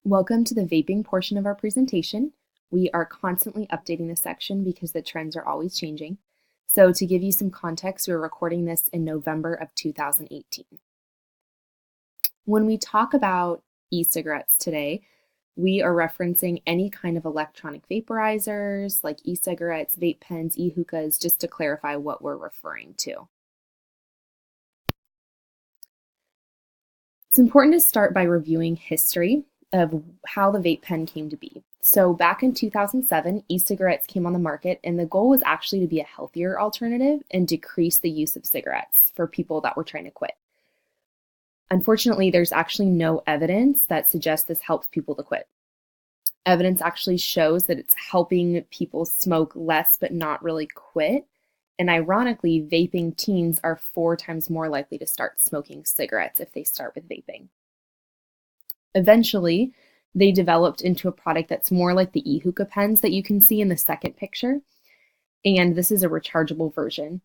Welcome to the vaping portion of our presentation. We are constantly updating this section because the trends are always changing. So to give you some context, we're recording this in November of 2018. When we talk about e-cigarettes today, we are referencing any kind of electronic vaporizers like e-cigarettes, vape pens, e-hookahs, just to clarify what we're referring to. It's important to start by reviewing history of how the vape pen came to be. So back in 2007, e-cigarettes came on the market, and the goal was actually to be a healthier alternative and decrease the use of cigarettes for people that were trying to quit. Unfortunately, there's actually no evidence that suggests this helps people to quit. Evidence actually shows that it's helping people smoke less but not really quit. And ironically, vaping teens are 4 times more likely to start smoking cigarettes if they start with vaping. Eventually, they developed into a product that's more like the e-hookah pens that you can see in the second picture, and this is a rechargeable version.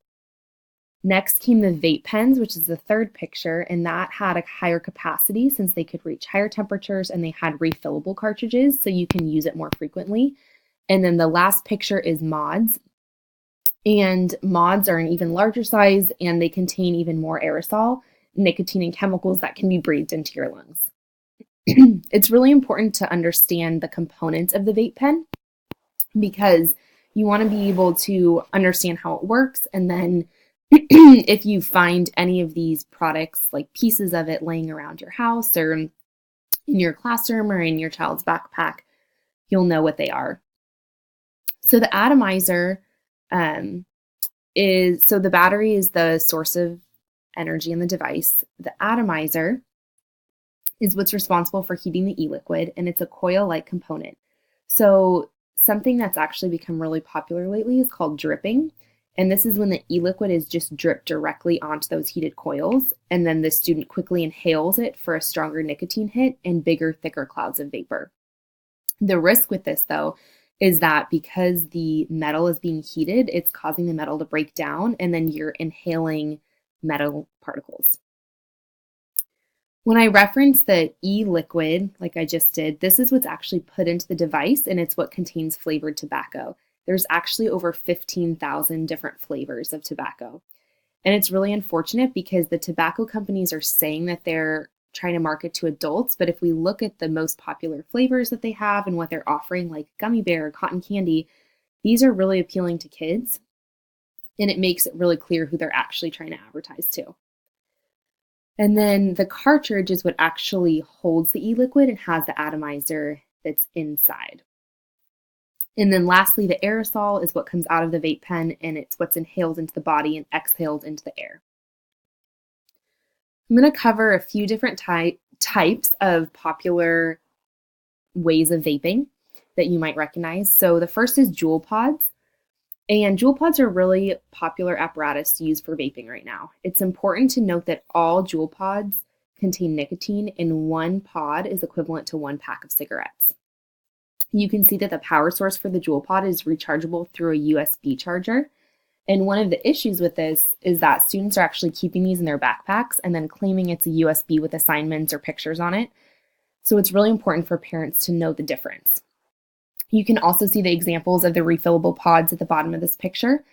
Next came the vape pens, which is the third picture, and that had a higher capacity since they could reach higher temperatures and they had refillable cartridges, so you can use it more frequently. And then the last picture is mods, and mods are an even larger size, and they contain even more aerosol, nicotine, and chemicals that can be breathed into your lungs. It's really important to understand the components of the vape pen because you want to be able to understand how it works. And then if you find any of these products, like pieces of it laying around your house or in your classroom or in your child's backpack, you'll know what they are. So the atomizer so the battery is the source of energy in the device. The atomizer is what's responsible for heating the e-liquid, and it's a coil-like component. So something that's actually become really popular lately is called dripping, and this is when the e-liquid is just dripped directly onto those heated coils, and then the student quickly inhales it for a stronger nicotine hit and bigger, thicker clouds of vapor. The risk with this, though, is that because the metal is being heated, it's causing the metal to break down, and then you're inhaling metal particles. When I reference the e-liquid, like I just did, this is what's actually put into the device, and it's what contains flavored tobacco. There's actually over 15,000 different flavors of tobacco. And it's really unfortunate because the tobacco companies are saying that they're trying to market to adults, but if we look at the most popular flavors that they have and what they're offering, like gummy bear, cotton candy, these are really appealing to kids, and it makes it really clear who they're actually trying to advertise to. And then the cartridge is what actually holds the e-liquid and has the atomizer that's inside. And then lastly, the aerosol is what comes out of the vape pen, and it's what's inhaled into the body and exhaled into the air. I'm going to cover a few different types of popular ways of vaping that you might recognize. So the first is Juul pods. And Juul pods are really popular apparatus to use for vaping right now. It's important to note that all Juul pods contain nicotine, and 1 pod is equivalent to 1 pack of cigarettes. You can see that the power source for the Juul pod is rechargeable through a USB charger. And one of the issues with this is that students are actually keeping these in their backpacks and then claiming it's a USB with assignments or pictures on it. So it's really important for parents to know the difference. You can also see the examples of the refillable pods at the bottom of this picture.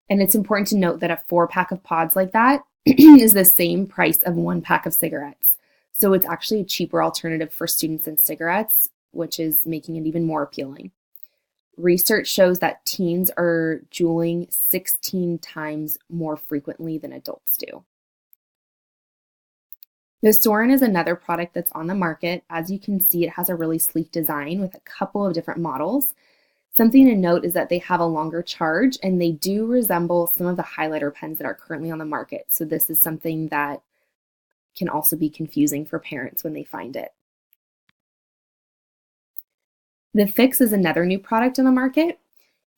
And it's important to note that a 4-pack of pods like that is the same price of 1 pack of cigarettes. So it's actually a cheaper alternative for students than cigarettes, which is making it even more appealing. Research shows that teens are juuling 16 times more frequently than adults do. The Soren is another product that's on the market. As you can see, it has a really sleek design with a couple of different models. Something to note is that they have a longer charge, and they do resemble some of the highlighter pens that are currently on the market. So this is something that can also be confusing for parents when they find it. The Fix is another new product on the market,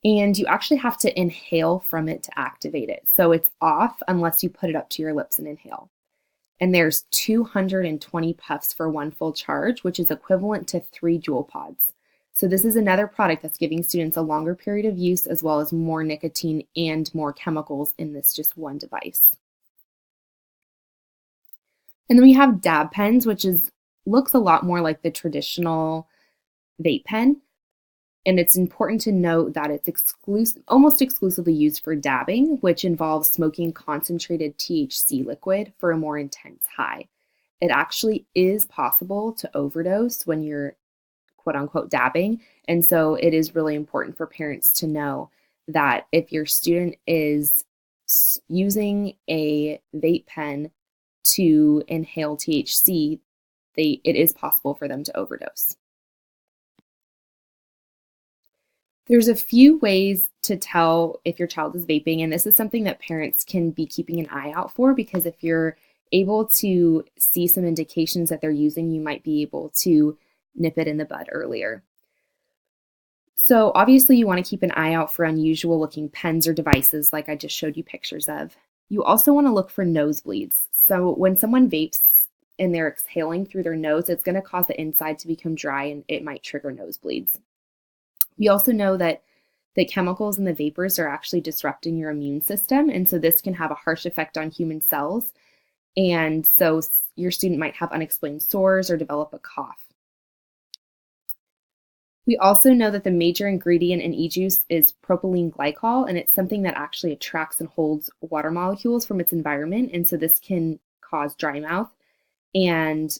and you actually have to inhale from it to activate it. So it's off unless you put it up to your lips and inhale. And there's 220 puffs for 1 full charge, which is equivalent to 3 Juul pods. So this is another product that's giving students a longer period of use, as well as more nicotine and more chemicals in this just one device. And then we have dab pens, which is looks a lot more like the traditional vape pen. And it's important to note that it's almost exclusively used for dabbing, which involves smoking concentrated THC liquid for a more intense high. It actually is possible to overdose when you're quote unquote dabbing. And so it is really important for parents to know that if your student is using a vape pen to inhale THC, it is possible for them to overdose. There's a few ways to tell if your child is vaping, and this is something that parents can be keeping an eye out for, because if you're able to see some indications that they're using, you might be able to nip it in the bud earlier. So obviously you want to keep an eye out for unusual looking pens or devices like I just showed you pictures of. You also want to look for nosebleeds. So when someone vapes and they're exhaling through their nose, it's going to cause the inside to become dry and it might trigger nosebleeds. We also know that the chemicals in the vapors are actually disrupting your immune system, and so this can have a harsh effect on human cells. And so your student might have unexplained sores or develop a cough. We also know that the major ingredient in e-juice is propylene glycol, and it's something that actually attracts and holds water molecules from its environment, and so this can cause dry mouth. And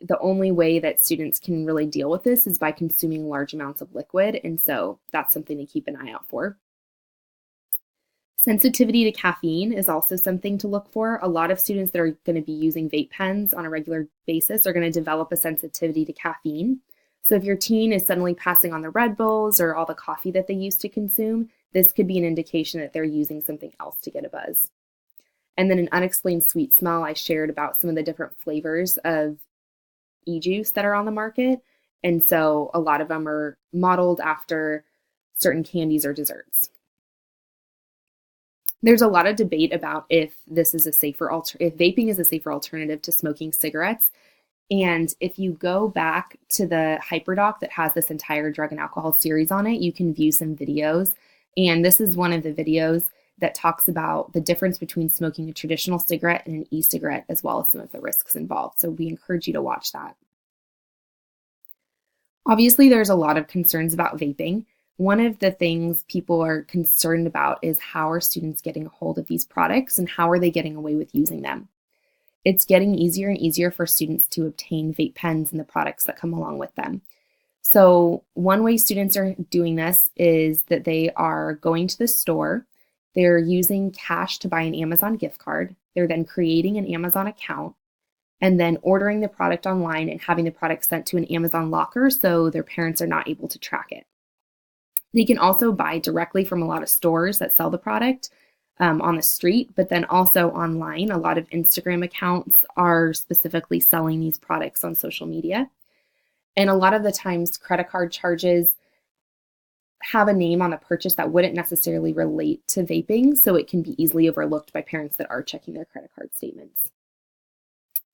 the only way that students can really deal with this is by consuming large amounts of liquid, and so that's something to keep an eye out for. Sensitivity to caffeine is also something to look for. A lot of students that are going to be using vape pens on a regular basis are going to develop a sensitivity to caffeine. So if your teen is suddenly passing on the Red Bulls or all the coffee that they used to consume, this could be an indication that they're using something else to get a buzz. And then an unexplained sweet smell, I shared about some of the different flavors of e-juice that are on the market. And so a lot of them are modeled after certain candies or desserts. There's a lot of debate about if vaping is a safer alternative to smoking cigarettes. And if you go back to the Hyperdoc that has this entire drug and alcohol series on it, you can view some videos. And this is one of the videos that talks about the difference between smoking a traditional cigarette and an e-cigarette, as well as some of the risks involved. So we encourage you to watch that. Obviously, there's a lot of concerns about vaping. One of the things people are concerned about is how are students getting a hold of these products and how are they getting away with using them? It's getting easier and easier for students to obtain vape pens and the products that come along with them. So one way students are doing this is that they are going to the store, they're using cash to buy an Amazon gift card, they're then creating an Amazon account, and then ordering the product online and having the product sent to an Amazon locker so their parents are not able to track it. They can also buy directly from a lot of stores that sell the product on the street, but then also online. A lot of Instagram accounts are specifically selling these products on social media. And a lot of the times credit card charges have a name on the purchase that wouldn't necessarily relate to vaping, so it can be easily overlooked by parents that are checking their credit card statements.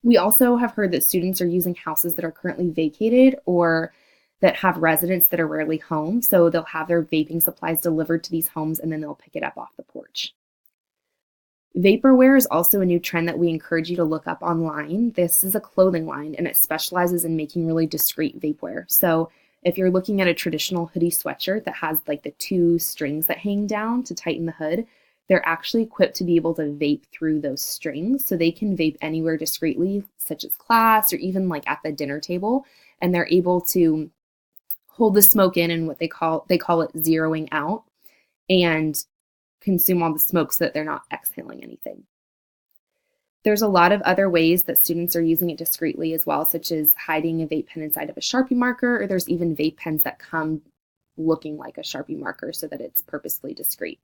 We also have heard that students are using houses that are currently vacated or that have residents that are rarely home, so they'll have their vaping supplies delivered to these homes and then they'll pick it up off the porch. Vaporware is also a new trend that we encourage you to look up online. This is a clothing line and it specializes in making really discreet vapewear. So if you're looking at a traditional hoodie sweatshirt that has like the two strings that hang down to tighten the hood, they're actually equipped to be able to vape through those strings. So they can vape anywhere discreetly, such as class or even like at the dinner table. And they're able to hold the smoke in and what they call it zeroing out and consume all the smoke so that they're not exhaling anything. There's a lot of other ways that students are using it discreetly as well, such as hiding a vape pen inside of a Sharpie marker, or there's even vape pens that come looking like a Sharpie marker so that it's purposefully discreet.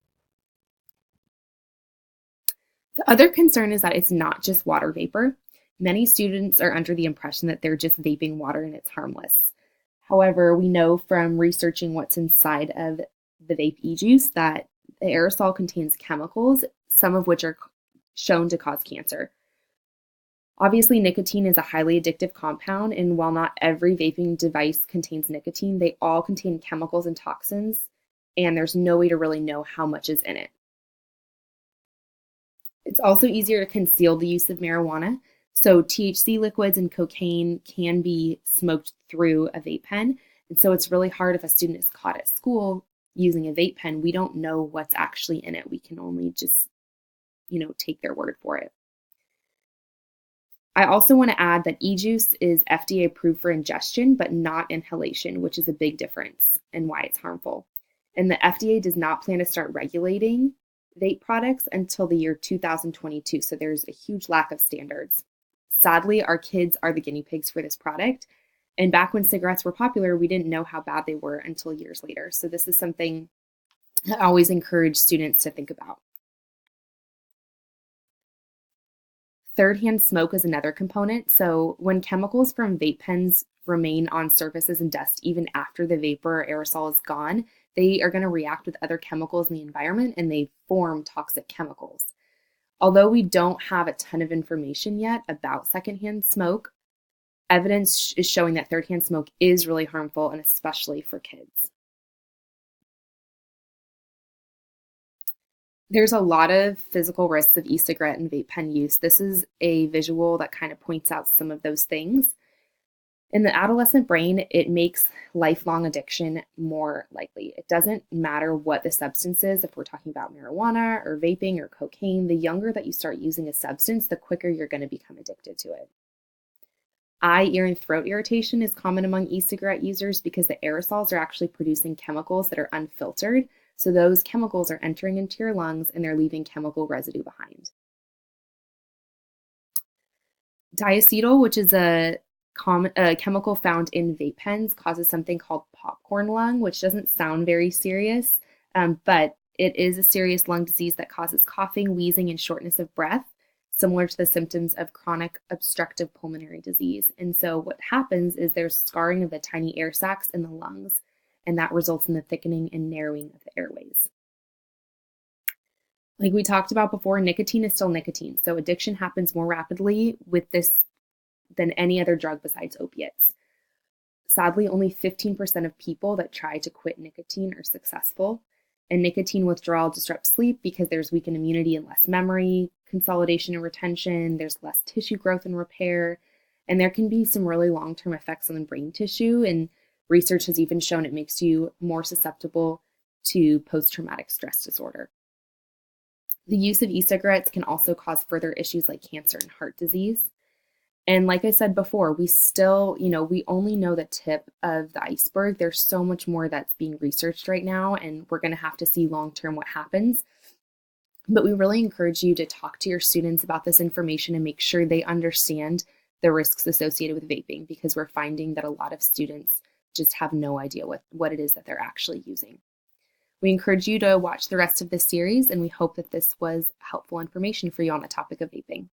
The other concern is that it's not just water vapor. Many students are under the impression that they're just vaping water and it's harmless. However, we know from researching what's inside of the vape e-juice that the aerosol contains chemicals, some of which are shown to cause cancer. Obviously, nicotine is a highly addictive compound, and while not every vaping device contains nicotine, they all contain chemicals and toxins, and there's no way to really know how much is in it. It's also easier to conceal the use of marijuana. So THC liquids and cocaine can be smoked through a vape pen. And so it's really hard if a student is caught at school using a vape pen. We don't know what's actually in it. We can only just, take their word for it. I also want to add that e-juice is FDA approved for ingestion, but not inhalation, which is a big difference and why it's harmful. And the FDA does not plan to start regulating vape products until the year 2022. So there's a huge lack of standards. Sadly, our kids are the guinea pigs for this product. And back when cigarettes were popular, we didn't know how bad they were until years later. So this is something I always encourage students to think about. Third-hand smoke is another component. So when chemicals from vape pens remain on surfaces and dust even after the vapor or aerosol is gone, they are going to react with other chemicals in the environment and they form toxic chemicals. Although we don't have a ton of information yet about secondhand smoke, evidence is showing that third-hand smoke is really harmful, and especially for kids. There's a lot of physical risks of e-cigarette and vape pen use. This is a visual that kind of points out some of those things. In the adolescent brain, it makes lifelong addiction more likely. It doesn't matter what the substance is. If we're talking about marijuana or vaping or cocaine, the younger that you start using a substance, the quicker you're going to become addicted to it. Eye, ear, and throat irritation is common among e-cigarette users because the aerosols are actually producing chemicals that are unfiltered. So those chemicals are entering into your lungs and they're leaving chemical residue behind. Diacetyl, which is a chemical found in vape pens, causes something called popcorn lung, which doesn't sound very serious, but it is a serious lung disease that causes coughing, wheezing, and shortness of breath, similar to the symptoms of chronic obstructive pulmonary disease. And so what happens is there's scarring of the tiny air sacs in the lungs, and that results in the thickening and narrowing of the airways. Like we talked about before, nicotine is still nicotine. So addiction happens more rapidly with this than any other drug besides opiates. Sadly, only 15% of people that try to quit nicotine are successful. And nicotine withdrawal disrupts sleep because there's weakened immunity and less memory, consolidation and retention, there's less tissue growth and repair, and there can be some really long-term effects on the brain tissue, and research has even shown it makes you more susceptible to post-traumatic stress disorder. The use of e-cigarettes can also cause further issues like cancer and heart disease. And like I said before, we still, we only know the tip of the iceberg. There's so much more that's being researched right now, and we're going to have to see long-term what happens. But we really encourage you to talk to your students about this information and make sure they understand the risks associated with vaping, because we're finding that a lot of students just have no idea what it is that they're actually using. We encourage you to watch the rest of this series, and we hope that this was helpful information for you on the topic of vaping.